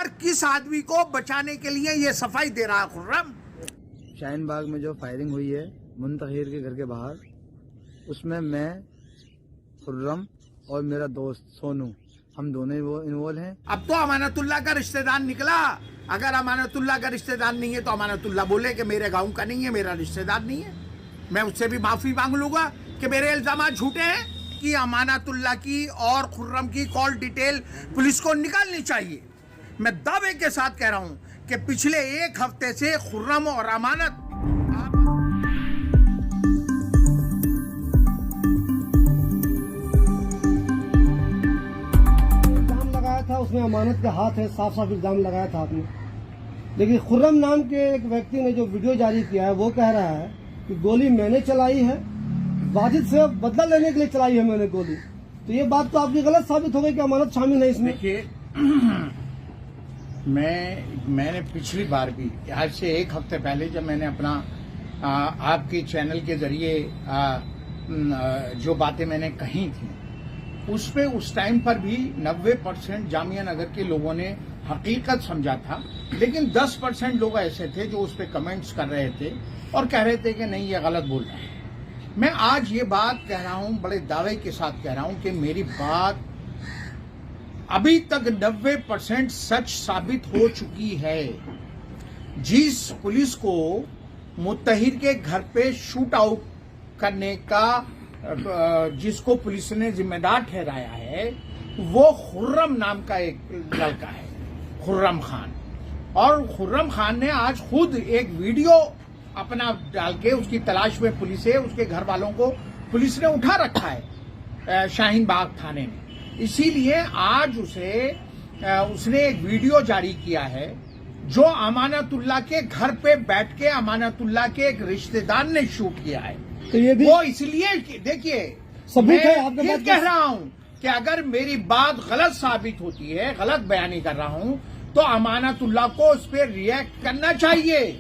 बार किस आदमी को बचाने के लिए ये सफाई दे रहा है खुर्रम? शाहीन बाग में जो फायरिंग हुई है मुंतहिर के घर के बाहर, उसमें मैं, खुर्रम और मेरा दोस्त सोनू, हम दोनों ही वो इन्वॉल्व हैं। अब तो अमानतुल्लाह का रिश्तेदार निकला। अगर अमानतुल्लाह का रिश्तेदार नहीं है तो अमानतुल्लाह बोले कि मेरे गांव का नहीं है, मेरा रिश्तेदार नहीं है। मैं उससे भी माफी मांग लूंगा कि मेरे इल्जाम झूठे हैं। कि अमानतुल्लाह की और खुर्रम की कॉल डिटेल पुलिस को निकालनी चाहिए। मैं दावे के साथ कह रहा हूं कि पिछले एक हफ्ते से खुर्रम और अमानत था, उसमें अमानत का हाथ है, साफ साफ इल्जाम लगाया था आपने। लेकिन खुर्रम नाम के एक व्यक्ति ने जो वीडियो जारी किया है वो कह रहा है कि गोली मैंने चलाई है, वाजिद से बदला लेने के लिए चलाई है मैंने गोली। तो ये बात तो आपकी गलत साबित हो गई कि अमानत शामिल है इसमें। देखिए, मैंने पिछली बार भी, आज से एक हफ्ते पहले जब मैंने अपना आपके चैनल के जरिए जो बातें मैंने कही थी उस पे उस टाइम पर भी 90% जामिया नगर के लोगों ने हकीकत समझा था, लेकिन 10% लोग ऐसे थे जो उस पे कमेंट्स कर रहे थे और कह रहे थे कि नहीं ये गलत बोल रहे हैं। मैं आज ये बात कह रहा हूं, बड़े दावे के साथ कह रहा हूं कि मेरी बात अभी तक 90% सच साबित हो चुकी है। जिस पुलिस को मुत्तहिर के घर पे शूट आउट करने का जिसको पुलिस ने जिम्मेदार ठहराया है वो खुर्रम नाम का एक लड़का है, खुर्रम खान। और खुर्रम खान ने आज खुद एक वीडियो अपना डाल के उसकी तलाश में पुलिस है, उसके घर वालों को पुलिस ने उठा रखा है शाहीन बाग थाने में। इसीलिए आज उसने एक वीडियो जारी किया है जो अमानतुल्लाह के घर पे बैठ के अमानतुल्लाह के एक रिश्तेदार ने शूट किया है। तो ये भी वो इसलिए, देखिए, सबूत है मैं आपके पास। कह रहा हूं कि अगर मेरी बात गलत साबित होती है, गलत बयानी कर रहा हूं, तो अमानतुल्लाह को उस पर रिएक्ट करना चाहिए।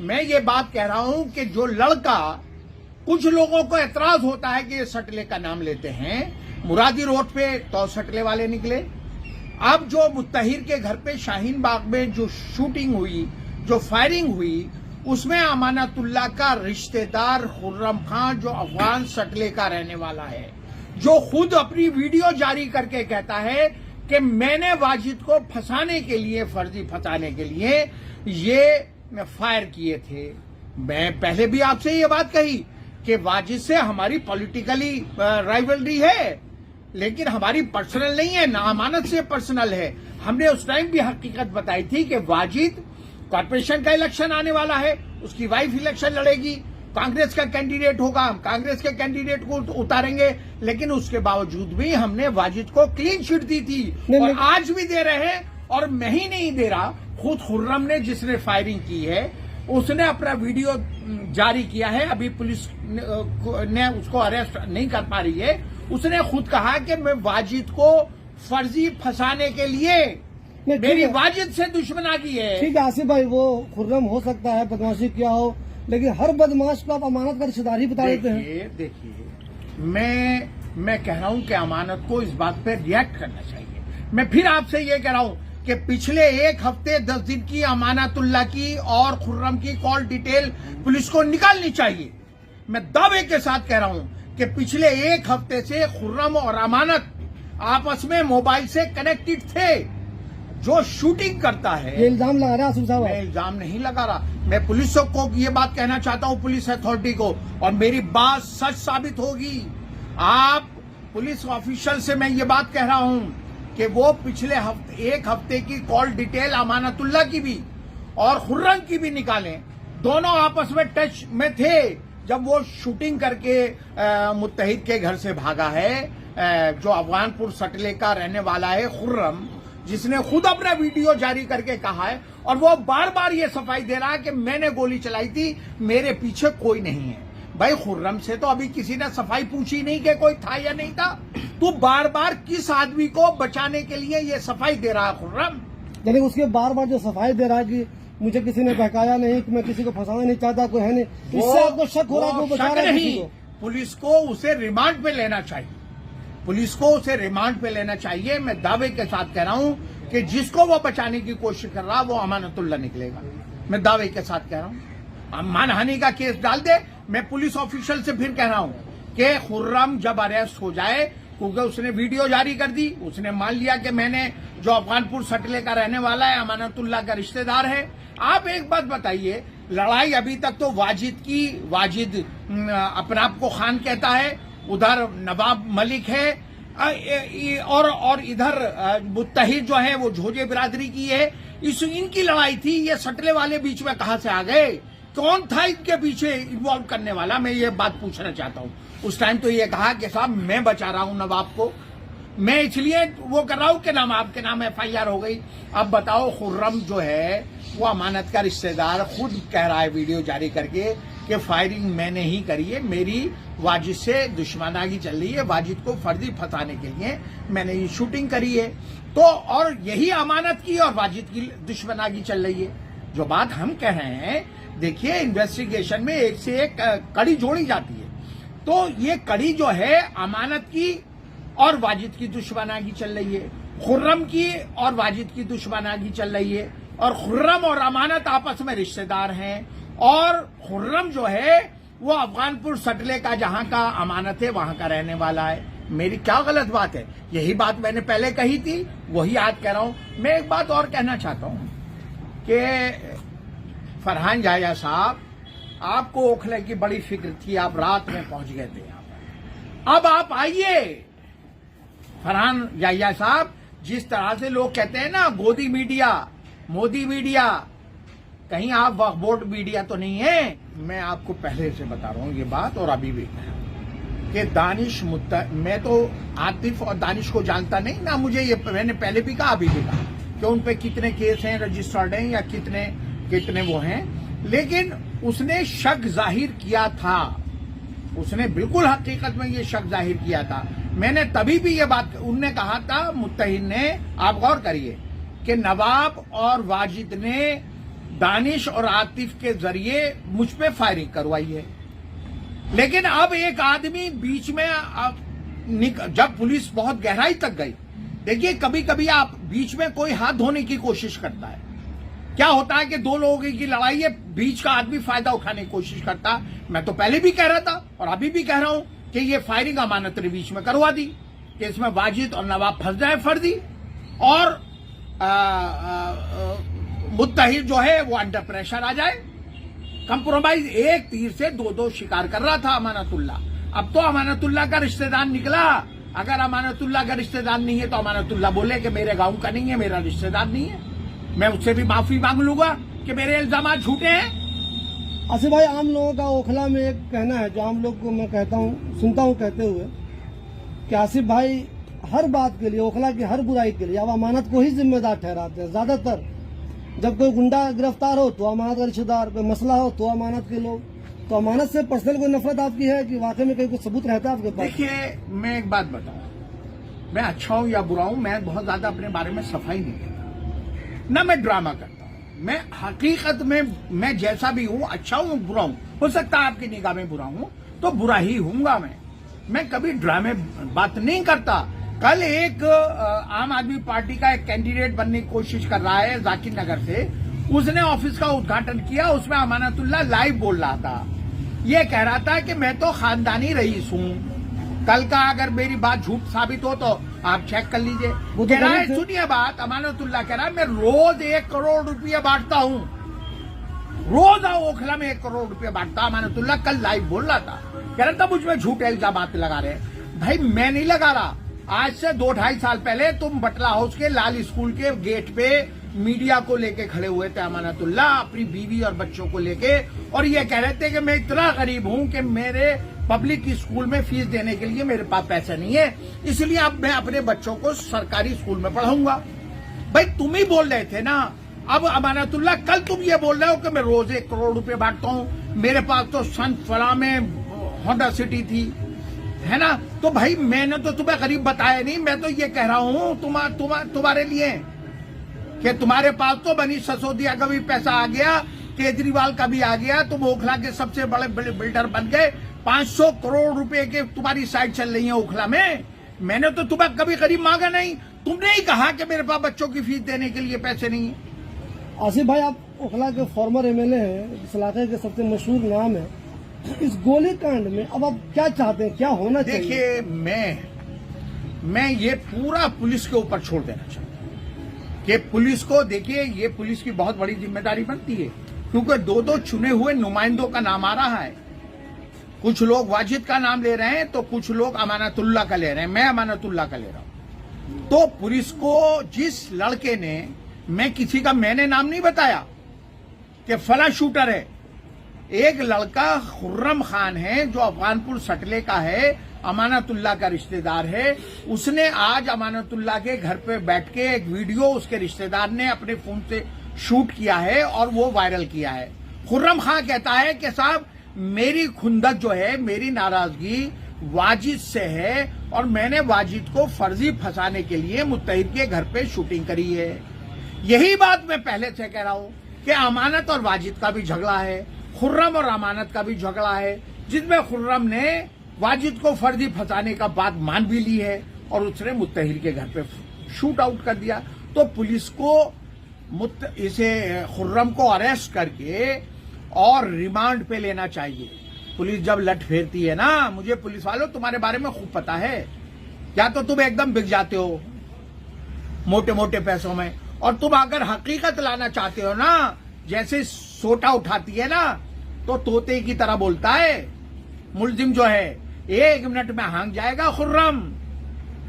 मैं ये बात कह रहा हूं कि जो लड़का, कुछ लोगों को एतराज होता है कि ये सटले का नाम लेते हैं, मुरादी रोड पे तो सटले वाले निकले। अब जो मुत्तहिर के घर पे शाहीन बाग में जो शूटिंग हुई, जो फायरिंग हुई, उसमें अमानतुल्लाह का रिश्तेदार खुर्रम खान जो अफगान सटले का रहने वाला है, जो खुद अपनी वीडियो जारी करके कहता है कि मैंने वाजिद को फंसाने के लिए, फर्जी फंसाने के लिए ये फायर किए थे। मैं पहले भी आपसे ये बात कही कि वाजिद से हमारी पॉलिटिकली राइवलरी है, लेकिन हमारी पर्सनल नहीं है, ना अमानत से पर्सनल है। हमने उस टाइम भी हकीकत बताई थी कि वाजिद, कॉर्पोरेशन का इलेक्शन आने वाला है, उसकी वाइफ इलेक्शन लड़ेगी, कांग्रेस का कैंडिडेट होगा, हम कांग्रेस के कैंडिडेट को उतारेंगे। लेकिन उसके बावजूद भी हमने वाजिद को क्लीन चिट दी थी और आज भी दे रहे हैं। और मैं ही नहीं दे रहा, खुद खुर्रम ने, जिसने फायरिंग की है, उसने अपना वीडियो जारी किया है। अभी पुलिस ने उसको अरेस्ट नहीं कर पा रही है। उसने खुद कहा कि मैं वाजिद को फर्जी फंसाने के लिए मेरी वाजिद से दुश्मनागी है। ठीक है आसिफ भाई, वो खुर्रम हो सकता है बदमाशी किया हो, लेकिन हर बदमाश को आप अमानत का रिश्तेदार ही बता देते हैं। देखिए, मैं कह रहा हूं कि अमानत को इस बात पे रिएक्ट करना चाहिए। मैं फिर आपसे ये कह रहा हूं कि पिछले एक हफ्ते 10 दिन की अमानतुल्लाह की और खुर्रम की कॉल डिटेल पुलिस को निकालनी चाहिए। मैं दावे के साथ कह रहा हूं कि पिछले एक हफ्ते से खुर्रम और अमानत आपस में मोबाइल से कनेक्टेड थे। जो शूटिंग करता है, ये इल्जाम लगा रहा है। मैं इल्जाम नहीं लगा रहा, मैं पुलिस को ये बात कहना चाहता हूं, पुलिस अथॉरिटी को, और मेरी बात सच साबित होगी। आप पुलिस ऑफिशियल से मैं ये बात कह रहा हूं कि वो पिछले एक हफ्ते की कॉल डिटेल अमानतुल्लाह की भी और खुर्रम की भी निकालें। दोनों आपस में टच में थे जब वो शूटिंग करके मुत्तहिद के घर से भागा है। जो अफगानपुर सटले का रहने वाला है खुर्रम, जिसने खुद अपना वीडियो जारी करके कहा है, और वो बार बार ये सफाई दे रहा है कि मैंने गोली चलाई थी, मेरे पीछे कोई नहीं है। भाई, खुर्रम से तो अभी किसी ने सफाई पूछी नहीं कि कोई था या नहीं था। तू बार बार किस आदमी को बचाने के लिए ये सफाई दे रहा है खुर्रम? यानी उसके बार बार जो सफाई दे रहा है कि मुझे किसी ने बहकाया नहीं, कि मैं किसी को फंसाना नहीं चाहता, कोई है नहीं, इससे आपको शक हो रहा है कि वो बचा रहा है किसी को? पुलिस को उसे रिमांड पे लेना चाहिए। पुलिस को उसे रिमांड पे लेना चाहिए। मैं दावे के साथ कह रहा हूं कि जिसको वो बचाने की कोशिश कर रहा वो अमानतुल्लाह निकलेगा। मैं दावे के साथ कह रहा हूं, मानहानि का केस डाल दे। मैं पुलिस ऑफिशियल से फिर कह रहा हूं कि खुर्रम जब अरेस्ट हो जाए, क्योंकि उसने वीडियो जारी कर दी, उसने मान लिया कि मैंने जो अफगानपुर सटले का रहने वाला है अमानतुल्लाह का रिश्तेदार है। आप एक बात बताइए, लड़ाई अभी तक तो वाजिद अपने आप को खान कहता है, उधर नवाब मलिक है और इधर मुत्तहिद जो है वो झोजे बिरादरी की है। इनकी लड़ाई थी। ये सटले वाले बीच में कहां से आ गए? कौन था इनके पीछे इन्वॉल्व करने वाला? मैं ये बात पूछना चाहता हूं। उस टाइम तो ये कहा कि साहब मैं बचा रहा हूं नवाब को, मैं इसलिए वो कर रहा हूं कि नवाब के नाम FIR हो गई। अब बताओ, खुर्रम जो है वो अमानत का रिश्तेदार खुद कह रहा है वीडियो जारी करके कि फायरिंग मैंने ही करी है, मेरी वाजिद से दुश्मनागी चल रही है, वाजिद को फर्जी फंसाने के लिए मैंने ये शूटिंग करी है। तो और यही अमानत की और वाजिद की दुश्मनागी चल रही है। जो बात हम कह रहे हैं, देखिए इन्वेस्टिगेशन में एक से एक कड़ी जोड़ी जाती है। तो ये कड़ी जो है अमानत की और वाजिद की दुश्मनागी चल रही है, खुर्रम की और वाजिद की दुश्मनागी चल रही है। और खुर्रम और अमानत आपस में रिश्तेदार हैं। और खुर्रम जो है वो अफगानपुर सटले का जहां का अमानत है वहां का रहने वाला है। मेरी क्या गलत बात है? यही बात मैंने पहले कही थी, वही आज कह रहा हूं। मैं एक बात और कहना चाहता हूं कि फरहान याह्या साहब, आपको ओखले की बड़ी फिक्र थी, आप रात में पहुंच गए थे यहाँ पर। अब आप आइए फरहान याह्या साहब। जिस तरह से लोग कहते हैं ना गोदी मीडिया, मोदी मीडिया, कहीं आप वक्फ बोर्ड मीडिया तो नहीं है। मैं आपको पहले से बता रहा हूं ये बात, और अभी भी कि दानिश मैं तो आतिफ और दानिश को जानता नहीं ना, मुझे ये मैंने पहले भी कहा अभी भी कहा कि उन पे कितने केस हैं रजिस्टर्ड हैं या कितने वो हैं। लेकिन उसने शक जाहिर किया था, उसने बिल्कुल हकीकत में ये शक जाहिर किया था। मैंने तभी भी ये बात उनने कहा था, मुत्तहिद ने, आप गौर करिए कि नवाब और वाजिद ने दानिश और आतिफ के जरिए मुझ पे फायरिंग करवाई है। लेकिन अब एक आदमी बीच में जब पुलिस बहुत गहराई तक गई, देखिए कभी कभी आप बीच में कोई हाथ धोने की कोशिश करता है। क्या होता है कि दो लोगों की लड़ाई है, बीच का आदमी फायदा उठाने की कोशिश करता। मैं तो पहले भी कह रहा था और अभी भी कह रहा हूं कि ये फायरिंग अमानत ने बीच में करवा दी कि इसमें वाजिद और नवाब फंस जाए फर्जी, और मुत्तहिद जो है वो अंडर प्रेशर आ जाए। कंप्रोमाइज, एक तीर से दो शिकार कर रहा था अमानतुल्लाह। अब तो अमानतुल्लाह का रिश्तेदार निकला। अगर अमानतुल्लाह का रिश्तेदार नहीं है तो अमानतुल्लाह बोले कि मेरे गांव का नहीं है, मेरा रिश्तेदार नहीं है। मैं उससे भी माफी मांग लूंगा कि मेरे इल्जाम झूठे हैं। आसिफ भाई, आम लोगों का ओखला में एक कहना है, जो आम लोग को मैं कहता हूँ, सुनता हूँ कहते हुए, कि आसिफ भाई हर बात के लिए, ओखला की हर बुराई के लिए अब अमानत को ही जिम्मेदार ठहराते हैं। ज्यादातर जब कोई गुंडा गिरफ्तार हो तो अमानत का रिश्तेदार, कोई मसला हो तो अमानत के लोग। तो अमानत से पर्सनल कोई नफरत आपकी है कि वाकई में कहीं कुछ सबूत रहता है आपके पास? देखिए, मैं एक बात बताऊं, मैं अच्छा हूं या बुरा हूं, मैं बहुत ज्यादा अपने बारे में सफाई नहीं देता, ना मैं ड्रामा करता हूं। मैं हकीकत में मैं जैसा भी हूं, अच्छा हूं बुरा हूं, हो सकता है आपकी निगाह में बुरा हूं तो बुरा ही हूंगा। मैं कभी ड्रामे बात नहीं करता। कल एक आम आदमी पार्टी का एक कैंडिडेट बनने की कोशिश कर रहा है जाकिर नगर से, उसने ऑफिस का उद्घाटन किया, उसमें अमानतुल्लाह लाइव बोल रहा था। ये कह रहा था कि मैं तो खानदानी रईस हूं। कल का अगर मेरी बात झूठ साबित हो तो आप चेक कर लीजिए। कह रहा है, सुनिए बात, अमानतुल्लाह कह रहा है मैं रोज 1 करोड़ रुपया बांटता हूं, रोज ओखला में 1 करोड़ रुपया बांटता। अमानतुल्लाह कल लाइव बोल रहा था, कह रहा था मुझमें झूठे इल्जाम लगा रहे। भाई मैं नहीं लगा रहा। आज से 2-2.5 साल पहले तुम बटला हाउस के लाल स्कूल के गेट पे मीडिया को लेके खड़े हुए थे अमानतुल्लाह, अपनी बीवी और बच्चों को लेके, और ये कह रहे थे कि मैं इतना गरीब हूं कि मेरे पब्लिक स्कूल में फीस देने के लिए मेरे पास पैसा नहीं है, इसलिए अब मैं अपने बच्चों को सरकारी स्कूल में पढ़ाऊंगा। भाई तुम ही बोल रहे थे ना। अब अमानतुल्लाह कल तुम ये बोल रहे हो कि मैं रोज 1 करोड़ रुपए बांटता हूं, मेरे पास तो संत फला में होंडा सिटी थी, है ना। तो भाई मैंने तो तुम्हें गरीब बताया नहीं, मैं तो ये कह रहा हूं तुम्हारे लिए कि तुम्हारे पास तो मनीष सिसोदिया का भी पैसा आ गया, केजरीवाल का भी आ गया, तुम ओखला के सबसे बड़े बिल्डर बन गए। 500 करोड़ रुपए के तुम्हारी साइट चल रही है ओखला में। मैंने तो तुम्हें कभी गरीब मांगा नहीं। तुमने ही कहा कि मेरे पास बच्चों की फीस देने के लिए पैसे नहीं है। आसिफ भाई, आप ओखला के फॉर्मर एमएलए हैं, इस इलाके के सबसे मशहूर नाम है। इस गोली कांड में अब आप क्या चाहते हैं, क्या होना चाहिए? देखिए, मैं ये पूरा पुलिस के ऊपर छोड़ देना चाहता हूं कि पुलिस को, देखिए, ये पुलिस की बहुत बड़ी जिम्मेदारी बनती है, क्योंकि दो चुने हुए नुमाइंदों का नाम आ रहा है। कुछ लोग वाजिद का नाम ले रहे हैं तो कुछ लोग अमानतुल्लाह का ले रहे हैं, मैं अमानतुल्लाह का ले रहा हूं। तो पुलिस को जिस लड़के ने, मैं किसी का मैंने नाम नहीं बताया कि फला शूटर है, एक लड़का खुर्रम खान है जो अफगानपुर सटले का है, अमानतुल्लाह का रिश्तेदार है। उसने आज अमानतुल्लाह के घर पे बैठ के एक वीडियो उसके रिश्तेदार ने अपने फोन से शूट किया है और वो वायरल किया है। खुर्रम खान कहता है कि साहब, मेरी खुंदक जो है, मेरी नाराजगी वाजिद से है और मैंने वाजिद को फर्जी फंसाने के लिए मुत्तहिद के घर पे शूटिंग करी है। यही बात मैं पहले से कह रहा हूं कि अमानत और वाजिद का भी झगड़ा है, खुर्रम और अमानत का भी झगड़ा है, जिसमें खुर्रम ने वाजिद को फर्जी फंसाने का बात मान भी ली है और उसने मुत्तहिद के घर पे शूट आउट कर दिया। तो पुलिस को इसे खुर्रम को अरेस्ट करके और रिमांड पे लेना चाहिए। पुलिस जब लट फेरती है ना, मुझे पुलिस वालों तुम्हारे बारे में खूब पता है, या तो तुम एकदम बिक जाते हो मोटे मोटे पैसों में, और तुम अगर हकीकत लाना चाहते हो ना, जैसे सोटा उठाती है ना तो तोते की तरह बोलता है। मुलजिम जो है 1 मिनट में हांग जाएगा खुर्रम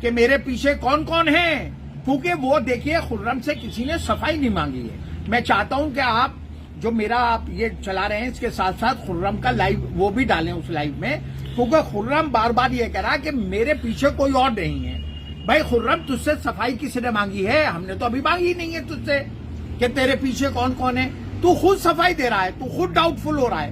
कि मेरे पीछे कौन कौन है, क्योंकि वो, देखिए, खुर्रम से किसी ने सफाई नहीं मांगी है। मैं चाहता हूं कि आप जो मेरा आप ये चला रहे हैं, इसके साथ साथ खुर्रम का लाइव वो भी डालें उस लाइव में, क्योंकि खुर्रम बार बार ये कह रहा है कि मेरे पीछे कोई और नहीं है। भाई खुर्रम, तुझसे सफाई किसने मांगी है? हमने तो अभी मांगी नहीं है तुझसे कि तेरे पीछे कौन कौन है। तू खुद सफाई दे रहा है, तू खुद डाउटफुल हो रहा है।